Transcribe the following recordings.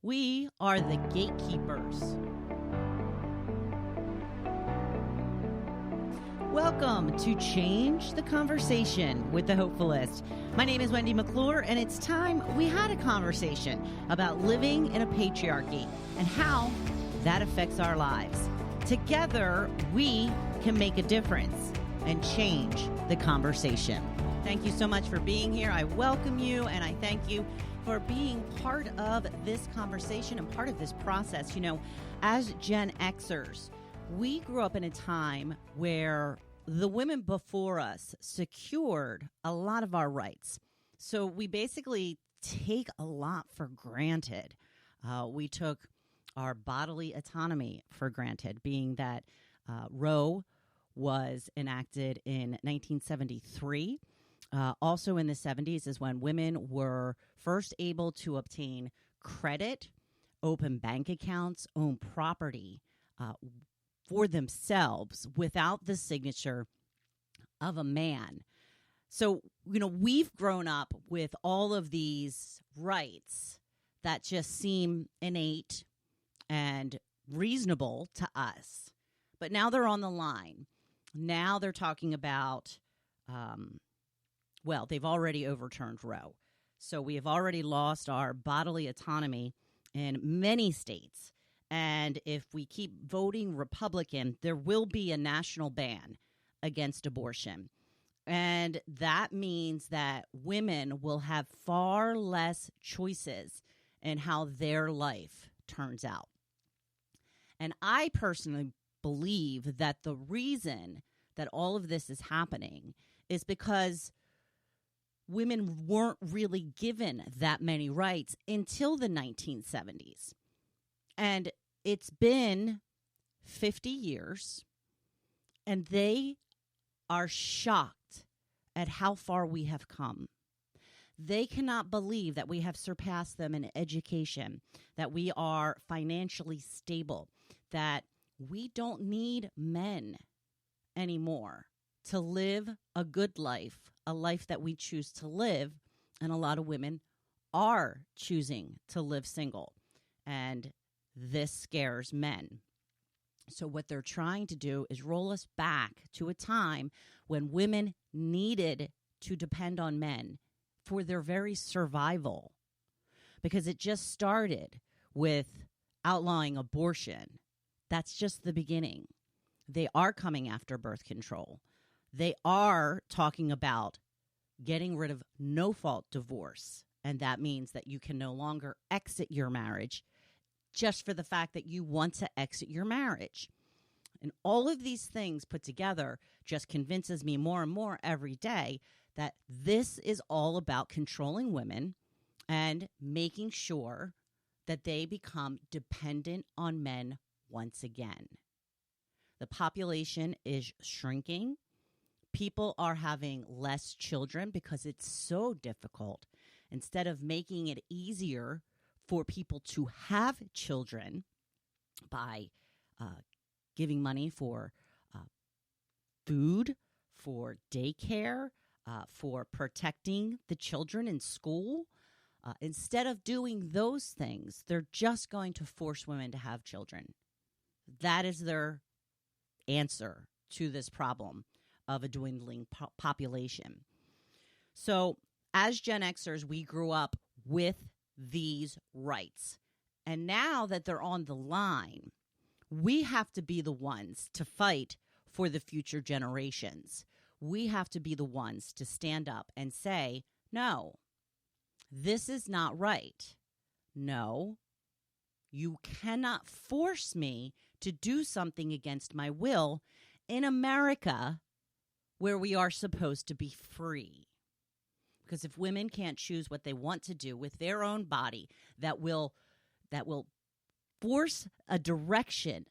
We are the gatekeepers. Welcome to Change the Conversation with the Hopefulist. My name is Wendy McClure, and it's time we had a conversation about living in a patriarchy and how that affects our lives. Together, we can make a difference and change the conversation. Thank you so much for being here. I welcome you, and I thank you for being part of this conversation and part of this process. You know, as Gen Xers, we grew up in a time where the women before us secured a lot of our rights. So we basically take a lot for granted. We took our bodily autonomy for granted, being that Roe was enacted in 1973. Also in the 70s is when women were first able to obtain credit, open bank accounts, own property for themselves without the signature of a man. So, you know, we've grown up with all of these rights that just seem innate and reasonable to us. But now they're on the line. Now they're talking about well, they've already overturned Roe. So we have already lost our bodily autonomy in many states. And if we keep voting Republican, there will be a national ban against abortion. And that means that women will have far less choices in how their life turns out. And I personally believe that the reason that all of this is happening is because women weren't really given that many rights until the 1970s. And it's been 50 years, and they are shocked at how far we have come. They cannot believe that we have surpassed them in education, that we are financially stable, that we don't need men anymore to live a good life, a life that we choose to live. And a lot of women are choosing to live single. And this scares men. So what they're trying to do is roll us back to a time when women needed to depend on men for their very survival. Because it just started with outlawing abortion. That's just the beginning. They are coming after birth control. They are talking about getting rid of no-fault divorce, and that means that you can no longer exit your marriage just for the fact that you want to exit your marriage. And all of these things put together just convinces me more and more every day that this is all about controlling women and making sure that they become dependent on men once again. The population is shrinking. People are having less children because it's so difficult. Instead of making it easier for people to have children by giving money for food, for daycare, for protecting the children in school, instead of doing those things, they're just going to force women to have children. That is their answer to this problem of a dwindling population. So as Gen Xers, we grew up with these rights. And now that they're on the line, we have to be the ones to fight for the future generations. We have to be the ones to stand up and say, no, this is not right. No, you cannot force me to do something against my will in America, where we are supposed to be free. Because if women can't choose what they want to do with their own body, that will force a direction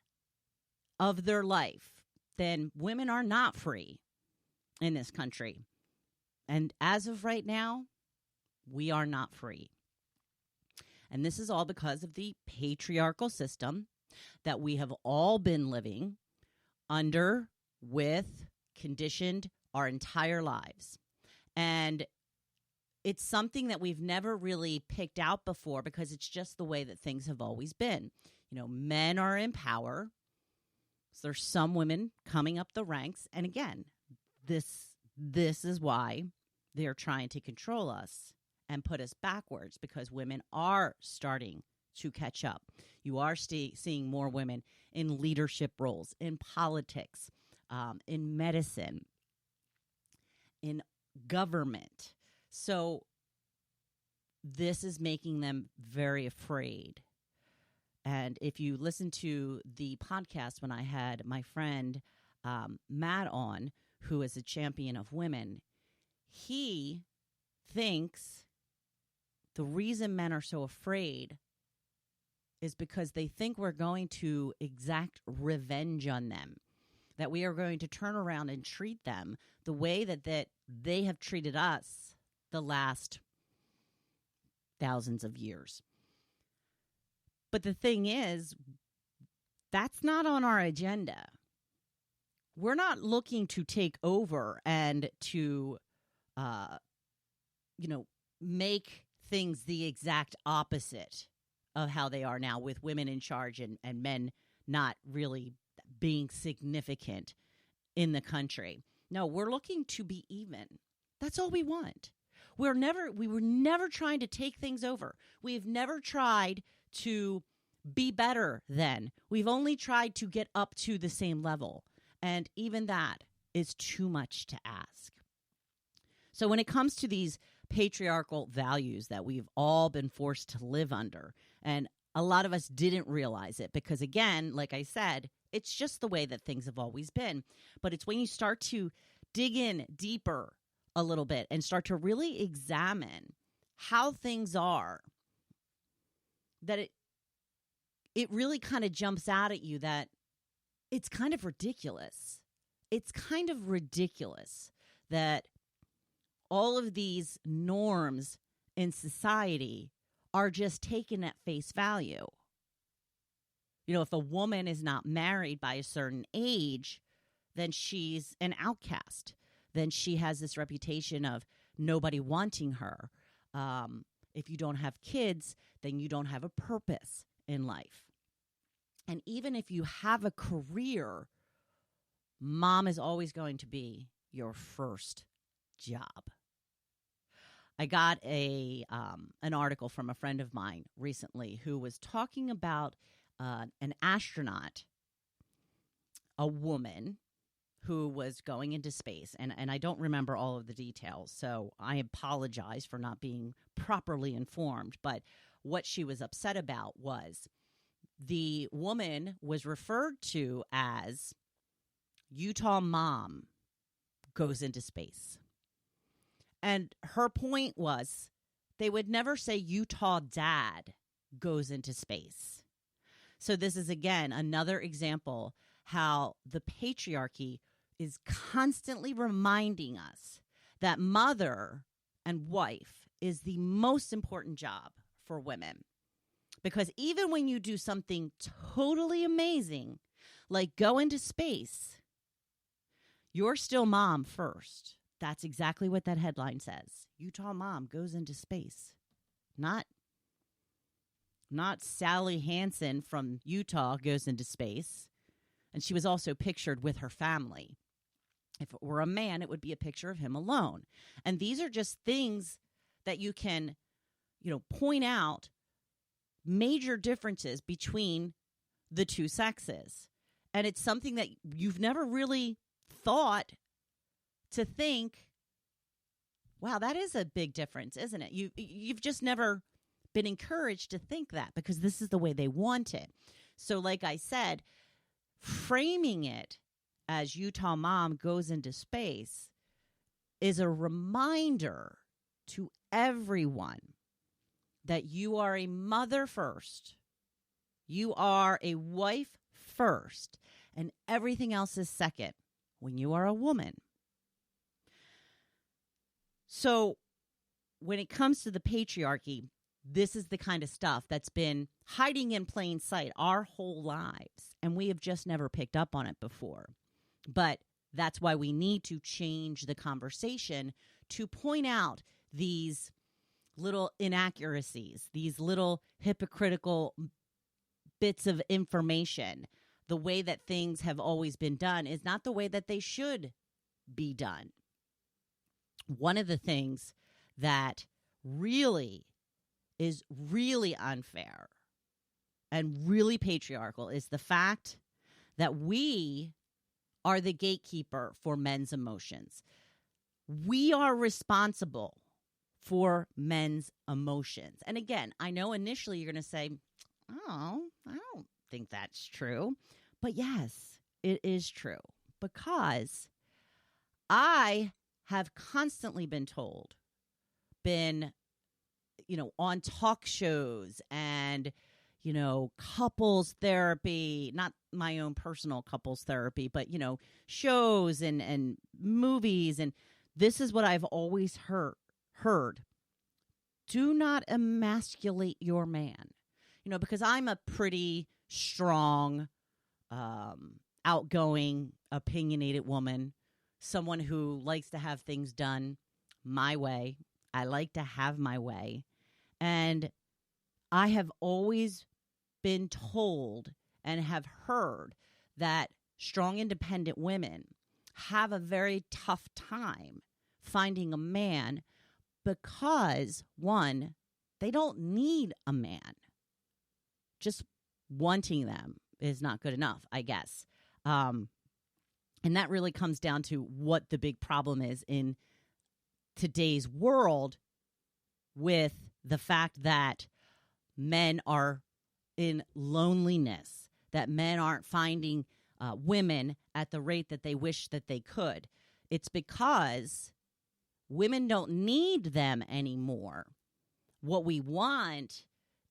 of their life, then women are not free in this country. And as of right now, we are not free. And this is all because of the patriarchal system that we have all been living under, with, conditioned our entire lives. And it's something that we've never really picked out before because it's just the way that things have always been. Men are in power. So there's some women coming up the ranks. And again, this is why they're trying to control us and put us backwards, because women are starting to catch up. You are seeing more women in leadership roles, in politics, in medicine, in government. So this is making them very afraid. And if you listen to the podcast when I had my friend Matt on, who is a champion of women, he thinks the reason men are so afraid is because they think we're going to exact revenge on them, that we are going to turn around and treat them the way that they have treated us the last thousands of years. But the thing is, that's not on our agenda. We're not looking to take over and to, make things the exact opposite of how they are now, with women in charge and men not really being significant in the country. No, we're looking to be even. That's all we want. We were never trying to take things over. We've never tried to be better than. We've only tried to get up to the same level. And even that is too much to ask. So when it comes to these patriarchal values that we've all been forced to live under, and a lot of us didn't realize it because, again, like I said, it's just the way that things have always been. But it's when you start to dig in deeper a little bit and start to really examine how things are, that it really kind of jumps out at you that it's kind of ridiculous. It's kind of ridiculous that all of these norms in society are just taken at face value. If a woman is not married by a certain age, then she's an outcast. Then she has this reputation of nobody wanting her. If you don't have kids, then you don't have a purpose in life. And even if you have a career, mom is always going to be your first job. I got an article from a friend of mine recently who was talking about an astronaut, a woman who was going into space. And I don't remember all of the details, so I apologize for not being properly informed. But what she was upset about was the woman was referred to as Utah Mom goes into space. And her point was they would never say Utah Dad goes into space. So this is, again, another example how the patriarchy is constantly reminding us that mother and wife is the most important job for women. Because even when you do something totally amazing, like go into space, you're still mom first. That's exactly what that headline says. Utah Mom goes into space. Not Sally Hansen from Utah goes into space. And she was also pictured with her family. If it were a man, it would be a picture of him alone. And these are just things that you can, point out major differences between the two sexes. And it's something that you've never really thought to think, wow, that is a big difference, isn't it? You've just never been encouraged to think that because this is the way they want it. So like I said, framing it as Utah Mom goes into space is a reminder to everyone that you are a mother first, you are a wife first, and everything else is second when you are a woman. So when it comes to the patriarchy, this is the kind of stuff that's been hiding in plain sight our whole lives, and we have just never picked up on it before. But that's why we need to change the conversation to point out these little inaccuracies, these little hypocritical bits of information. The way that things have always been done is not the way that they should be done. One of the things that really is really unfair and really patriarchal is the fact that we are the gatekeeper for men's emotions. We are responsible for men's emotions. And again, I know initially you're going to say, oh, I don't think that's true. But yes, it is true, because I have constantly been told, on talk shows and, couples therapy, not my own personal couples therapy, but, shows and movies. And this is what I've always heard. Do not emasculate your man, because I'm a pretty strong, outgoing, opinionated woman, someone who likes to have things done my way. I like to have my way. And I have always been told and have heard that strong, independent women have a very tough time finding a man because, one, they don't need a man. Just wanting them is not good enough, I guess. And that really comes down to what the big problem is in today's world, with the fact that men are in loneliness, that men aren't finding women at the rate that they wish that they could. It's because women don't need them anymore. What we want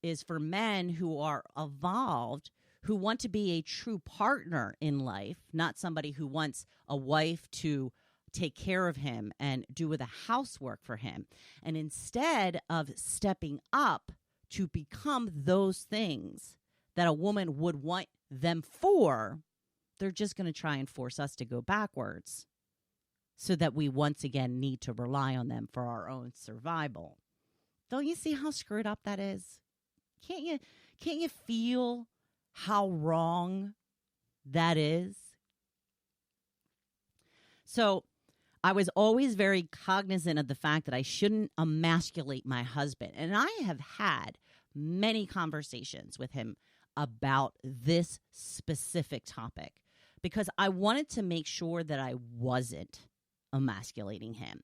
is for men who are evolved, who want to be a true partner in life, not somebody who wants a wife to take care of him and do the housework for him. And instead of stepping up to become those things that a woman would want them for, they're just going to try and force us to go backwards so that we once again need to rely on them for our own survival. Don't you see how screwed up that is? Can't you feel how wrong that is? So I was always very cognizant of the fact that I shouldn't emasculate my husband. And I have had many conversations with him about this specific topic because I wanted to make sure that I wasn't emasculating him.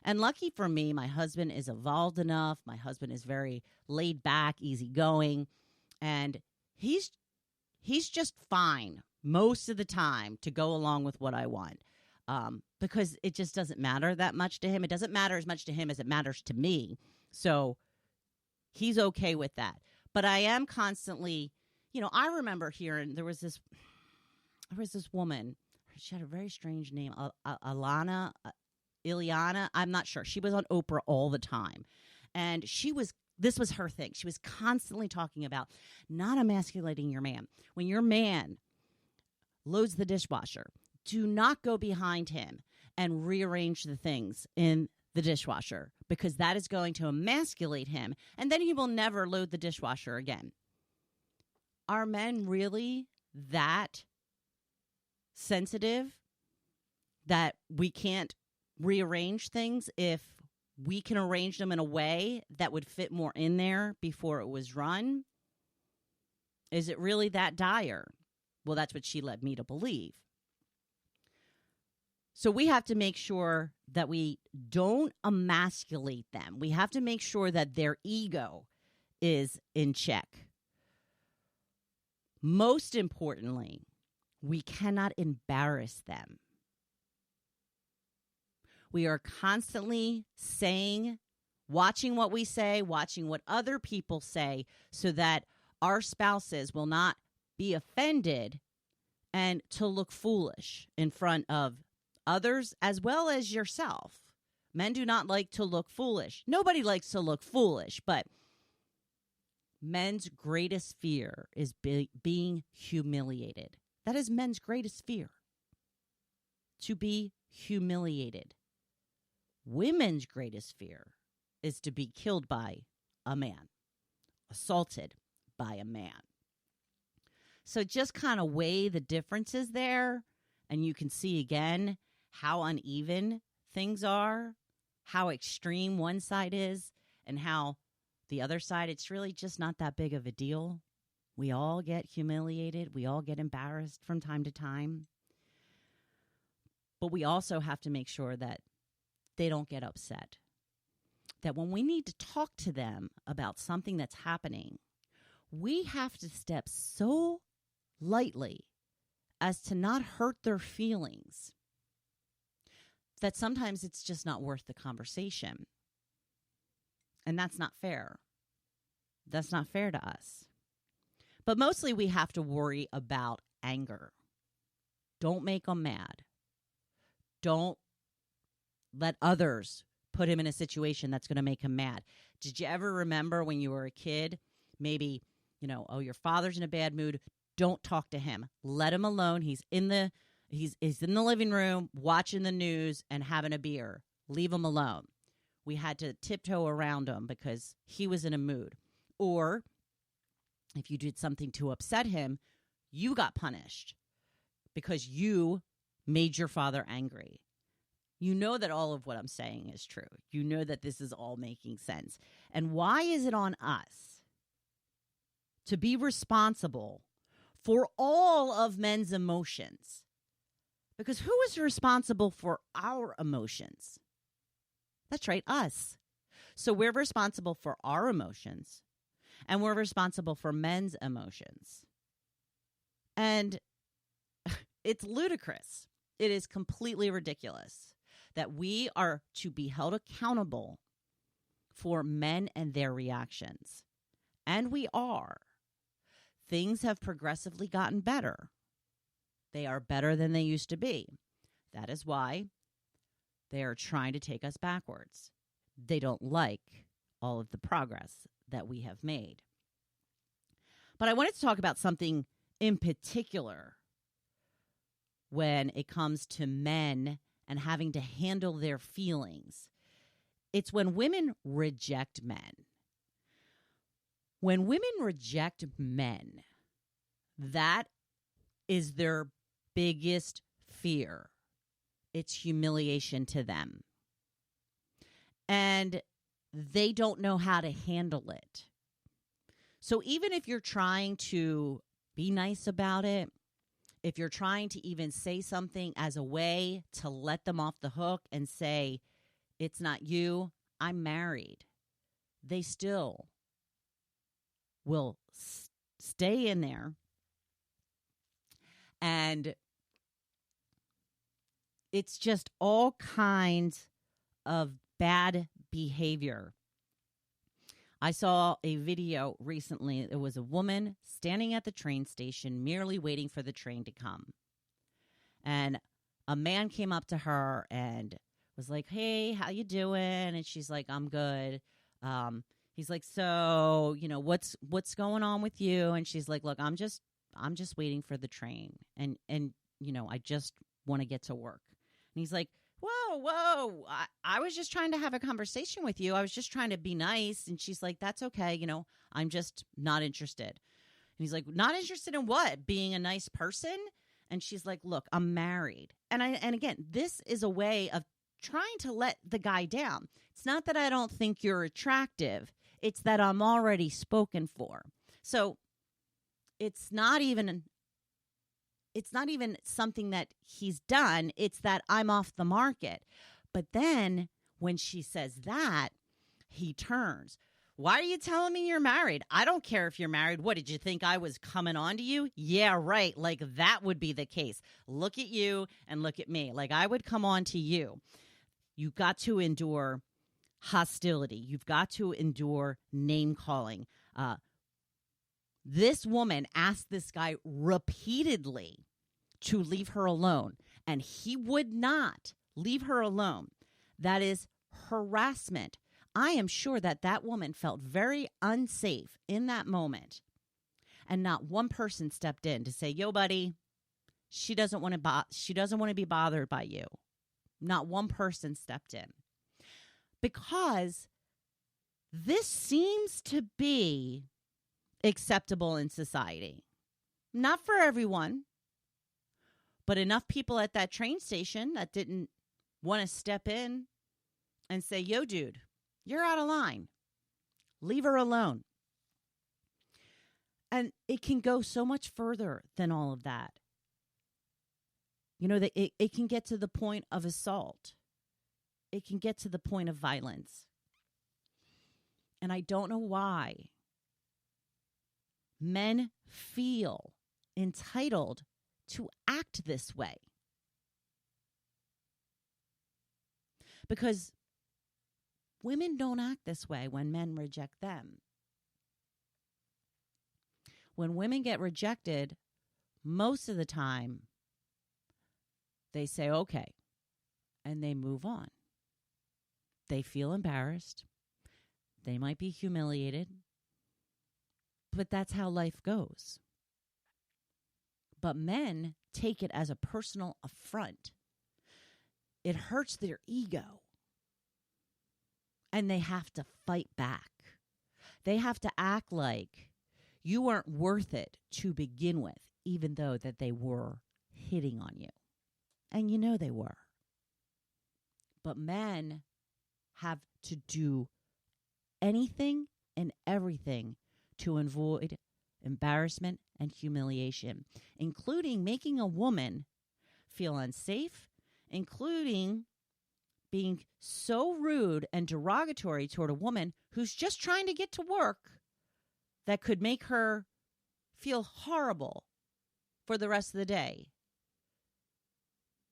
And lucky for me, my husband is evolved enough. My husband is very laid back, easygoing, and he's just fine most of the time to go along with what I want. Because it just doesn't matter that much to him. It doesn't matter as much to him as it matters to me. So he's okay with that. But I am constantly, I remember hearing there was this woman. She had a very strange name, Ileana. I'm not sure. She was on Oprah all the time. And this was her thing. She was constantly talking about not emasculating your man. When your man loads the dishwasher, do not go behind him and rearrange the things in the dishwasher, because that is going to emasculate him, and then he will never load the dishwasher again. Are men really that sensitive that we can't rearrange things if we can arrange them in a way that would fit more in there before it was run? Is it really that dire? Well, that's what she led me to believe. So we have to make sure that we don't emasculate them. We have to make sure that their ego is in check. Most importantly, we cannot embarrass them. We are constantly saying, watching what we say, watching what other people say, so that our spouses will not be offended and to look foolish in front of others as well as yourself. Men do not like to look foolish. Nobody likes to look foolish, but men's greatest fear is being humiliated. That is men's greatest fear, to be humiliated. Women's greatest fear is to be killed by a man, assaulted by a man. So just kind of weigh the differences there, and you can see again how uneven things are, how extreme one side is, and how the other side, it's really just not that big of a deal. We all get humiliated. We all get embarrassed from time to time. But we also have to make sure that they don't get upset. That when we need to talk to them about something that's happening, we have to step so lightly as to not hurt their feelings that sometimes it's just not worth the conversation. And that's not fair. That's not fair to us. But mostly we have to worry about anger. Don't make them mad. Don't let others put him in a situation that's going to make him mad. Did you ever remember when you were a kid, maybe, your father's in a bad mood, don't talk to him. Let him alone. He's in the living room watching the news and having a beer. Leave him alone. We had to tiptoe around him because he was in a mood. Or if you did something to upset him, you got punished because you made your father angry. You know that all of what I'm saying is true. You know that this is all making sense. And why is it on us to be responsible for all of men's emotions? Because who is responsible for our emotions? That's right, us. So we're responsible for our emotions, and we're responsible for men's emotions. And it's ludicrous. It is completely ridiculous that we are to be held accountable for men and their reactions. And we are. Things have progressively gotten better. They are better than they used to be. That is why they are trying to take us backwards. They don't like all of the progress that we have made. But I wanted to talk about something in particular when it comes to men and having to handle their feelings. It's when women reject men. When women reject men, that is their biggest fear. It's humiliation to them. And they don't know how to handle it. So even if you're trying to be nice about it, if you're trying to even say something as a way to let them off the hook and say, it's not you, I'm married, they still will stay in there. And it's just all kinds of bad behavior. I saw a video recently. It was a woman standing at the train station merely waiting for the train to come. And a man came up to her and was like, hey, how you doing? And she's like, I'm good. He's like, so, what's going on with you? And she's like, look, I'm just waiting for the train. And I just want to get to work. And he's like, whoa, I was just trying to have a conversation with you. I was just trying to be nice. And she's like, that's okay. I'm just not interested. And he's like, not interested in what? Being a nice person? And she's like, look, I'm married. And again, this is a way of trying to let the guy down. It's not that I don't think you're attractive. It's that I'm already spoken for. So it's not even something that he's done. It's that I'm off the market. But then when she says that, he turns. Why are you telling me you're married? I don't care if you're married. What, did you think I was coming on to you? Yeah, right. Like that would be the case. Look at you and look at me. Like I would come on to you. You've got to endure hostility. You've got to endure name calling. This woman asked this guy repeatedly to leave her alone, and he would not leave her alone. That is harassment. I am sure that woman felt very unsafe in that moment, and not one person stepped in to say, "Yo, buddy, she doesn't want to be bothered by you." Not one person stepped in, because This seems to be acceptable in society. Not for everyone, but enough people at that train station that didn't want to step in and say, yo, dude, you're out of line. Leave her alone. And it can go so much further than all of that. You know, that it can get to the point of assault. It can get to the point of violence. And I don't know why men feel entitled to act this way. Because women don't act this way when men reject them. When women get rejected, most of the time, they say, okay, and they move on. They feel embarrassed. They might be humiliated. But that's how life goes. But men take it as a personal affront. It hurts their ego. And they have to fight back. They have to act like you weren't worth it to begin with, even though that they were hitting on you. And you know they were. But men have to do anything and everything to avoid embarrassment and humiliation, including making a woman feel unsafe, including being so rude and derogatory toward a woman who's just trying to get to work that could make her feel horrible for the rest of the day,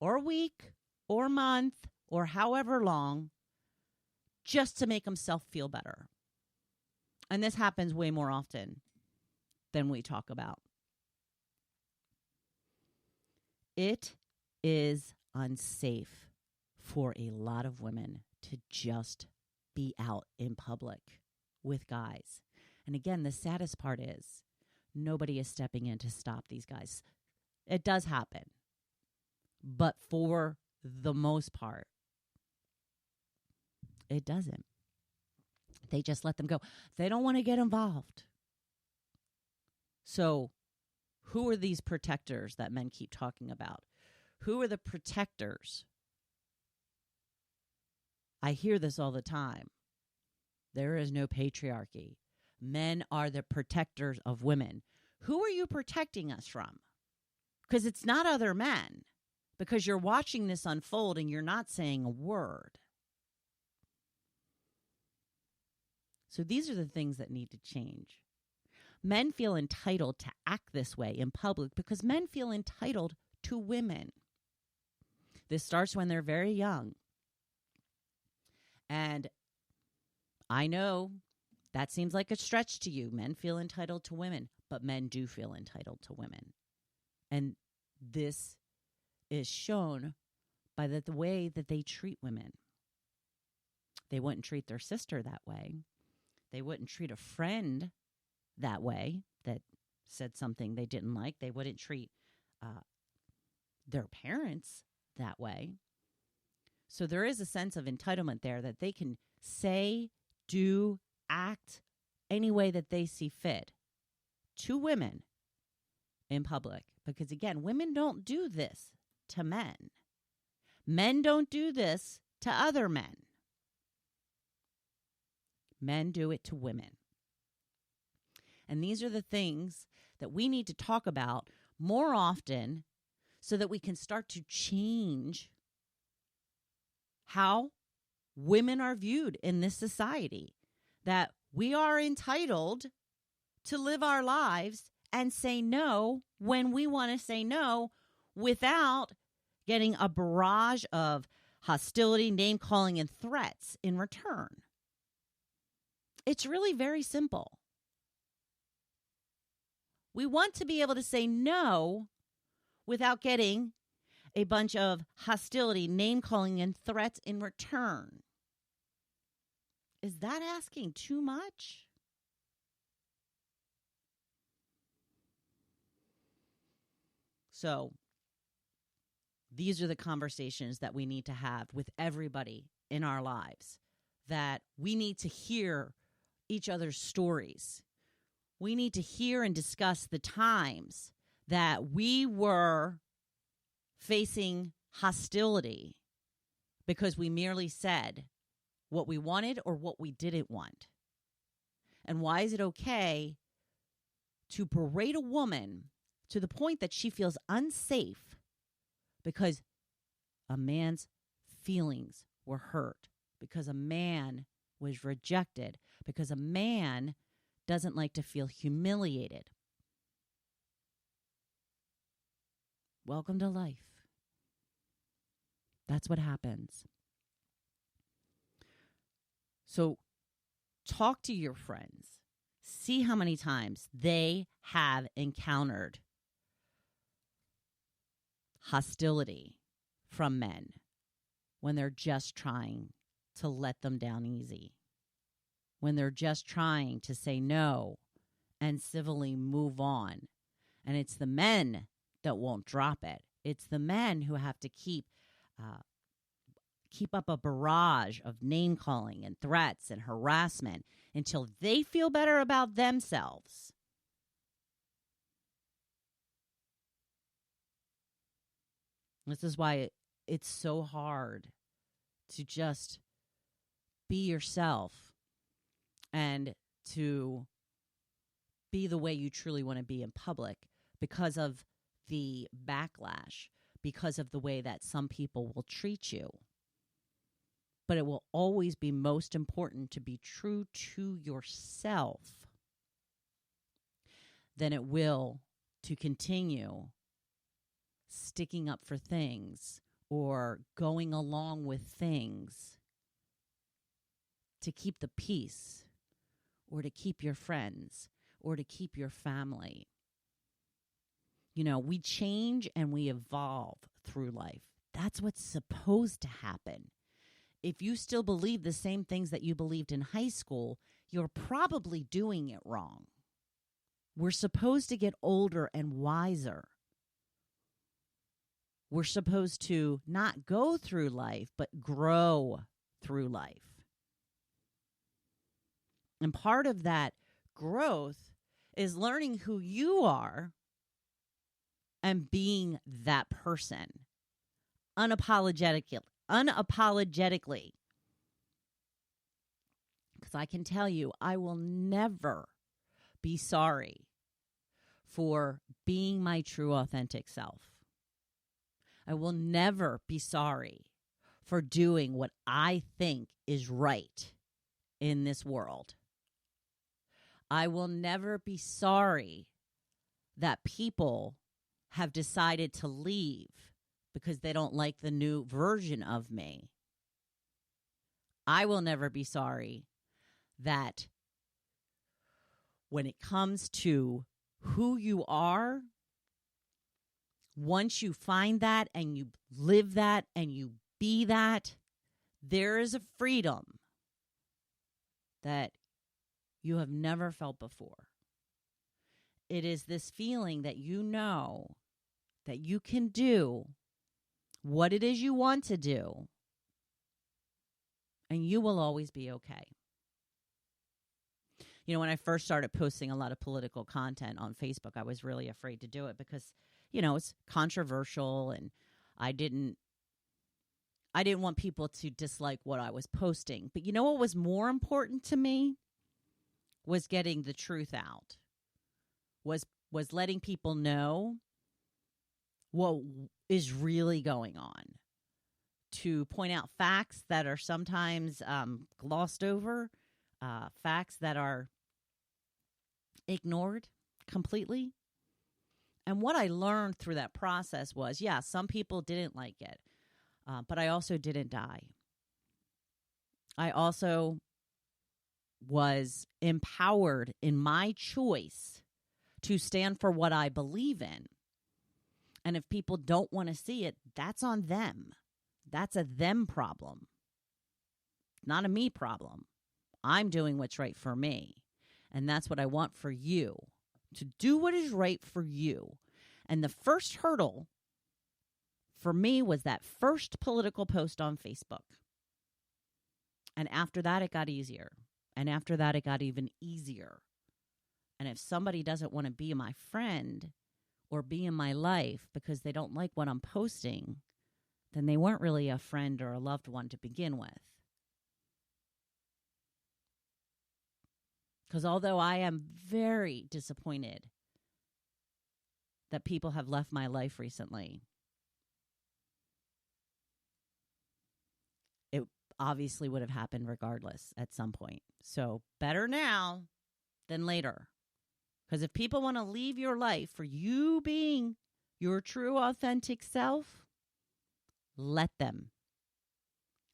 or week, or month, or however long, just to make himself feel better. And this happens way more often than we talk about. It is unsafe for a lot of women to just be out in public with guys. And again, the saddest part is nobody is stepping in to stop these guys. It does happen. But for the most part, it doesn't. They just let them go. They don't want to get involved. So who are these protectors that men keep talking about? Who are the protectors? I hear this all the time. There is no patriarchy. Men are the protectors of women. Who are you protecting us from? Because it's not other men. Because you're watching this unfold and you're not saying a word. So these are the things that need to change. Men feel entitled to act this way in public because men feel entitled to women. This starts when they're very young. And I know that seems like a stretch to you. Men feel entitled to women, but men do feel entitled to women. And this is shown by the way that they treat women. They wouldn't treat their sister that way. They wouldn't treat a friend that way that said something they didn't like. They wouldn't treat their parents that way. So there is a sense of entitlement there that they can say, do, act any way that they see fit to women in public. Because again, women don't do this to men. Men don't do this to other men. Men do it to women. And these are the things that we need to talk about more often so that we can start to change how women are viewed in this society. That we are entitled to live our lives and say no when we want to say no without getting a barrage of hostility, name-calling, and threats in return. It's really very simple. We want to be able to say no without getting a bunch of hostility, name-calling, and threats in return. Is that asking too much? So, these are the conversations that we need to have with everybody in our lives, that we need to hear each other's stories. We need to hear and discuss the times that we were facing hostility because we merely said what we wanted or what we didn't want. And why is it okay to berate a woman to the point that she feels unsafe because a man's feelings were hurt, because a man was rejected, because a man doesn't like to feel humiliated? Welcome to life. That's what happens. So talk to your friends. See how many times they have encountered hostility from men when they're just trying to let them down easy, when they're just trying to say no and civilly move on. And it's the men that won't drop it. It's the men who have to keep up a barrage of name-calling and threats and harassment until they feel better about themselves. This is why it's so hard to just be yourself and to be the way you truly want to be in public because of the backlash, because of the way that some people will treat you. But it will always be most important to be true to yourself than it will to continue sticking up for things or going along with things to keep the peace or to keep your friends or to keep your family. You know, we change and we evolve through life. That's what's supposed to happen. If you still believe the same things that you believed in high school, you're probably doing it wrong. We're supposed to get older and wiser. We're supposed to not go through life, but grow through life. And part of that growth is learning who you are and being that person unapologetically. Because I can tell you, I will never be sorry for being my true, authentic self. I will never be sorry for doing what I think is right in this world. I will never be sorry that people have decided to leave because they don't like the new version of me. I will never be sorry that when it comes to who you are, once you find that and you live that and you be that, there is a freedom that you have never felt before. It is this feeling that you know that you can do what it is you want to do, and you will always be okay. You know, when I first started posting a lot of political content on Facebook, I was really afraid to do it because, you know, it's controversial and I didn't want people to dislike what I was posting. But you know what was more important to me was getting the truth out, was letting people know what is really going on, to point out facts that are sometimes glossed over, facts that are ignored completely. And what I learned through that process was, yeah, some people didn't like it, but I also didn't die. I also was empowered in my choice to stand for what I believe in. And if people don't want to see it, that's on them. That's a them problem, not a me problem. I'm doing what's right for me. And that's what I want for you, to do what is right for you. And the first hurdle for me was that first political post on Facebook. And after that, it got easier. And after that, it got even easier. And if somebody doesn't want to be my friend or be in my life because they don't like what I'm posting, then they weren't really a friend or a loved one to begin with. Because although I am very disappointed that people have left my life recently, it obviously would have happened regardless at some point. So better now than later. Because if people want to leave your life for you being your true, authentic self, let them.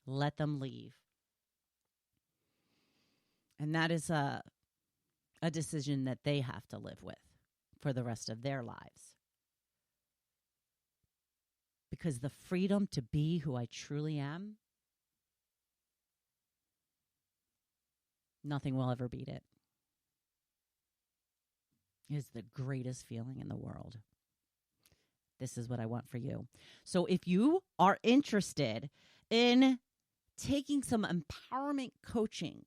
Let them leave. And that is a decision that they have to live with for the rest of their lives. Because the freedom to be who I truly am, nothing will ever beat it. It is the greatest feeling in the world. This is what I want for you. So if you are interested in taking some empowerment coaching,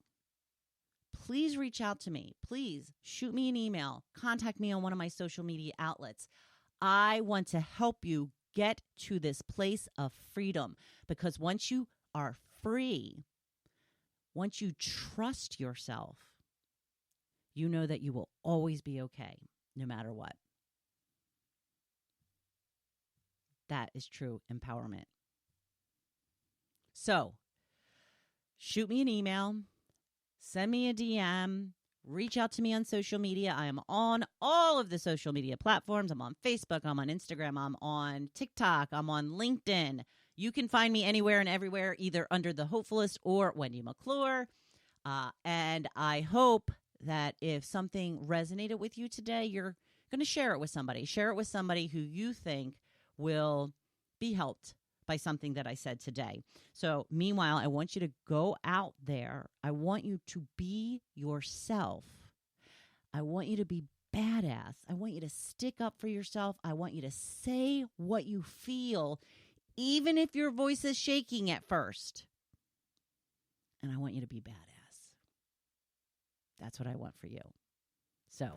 please reach out to me. Please shoot me an email. Contact me on one of my social media outlets. I want to help you get to this place of freedom, because once you are free, once you trust yourself, you know that you will always be okay, no matter what. That is true empowerment. So, shoot me an email, send me a DM, reach out to me on social media. I am on all of the social media platforms. I'm on Facebook, I'm on Instagram, I'm on TikTok, I'm on LinkedIn. You can find me anywhere and everywhere, either under the Hopefulist or Wendy McClure. And I hope that if something resonated with you today, you're going to share it with somebody. Share it with somebody who you think will be helped by something that I said today. So meanwhile, I want you to go out there. I want you to be yourself. I want you to be badass. I want you to stick up for yourself. I want you to say what you feel, even if your voice is shaking at first. And I want you to be badass. That's what I want for you. So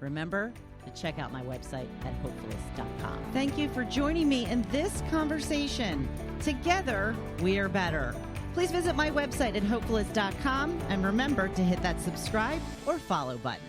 remember to check out my website at hopefulist.com. Thank you for joining me in this conversation. Together, we are better. Please visit my website at hopefulist.com and remember to hit that subscribe or follow button.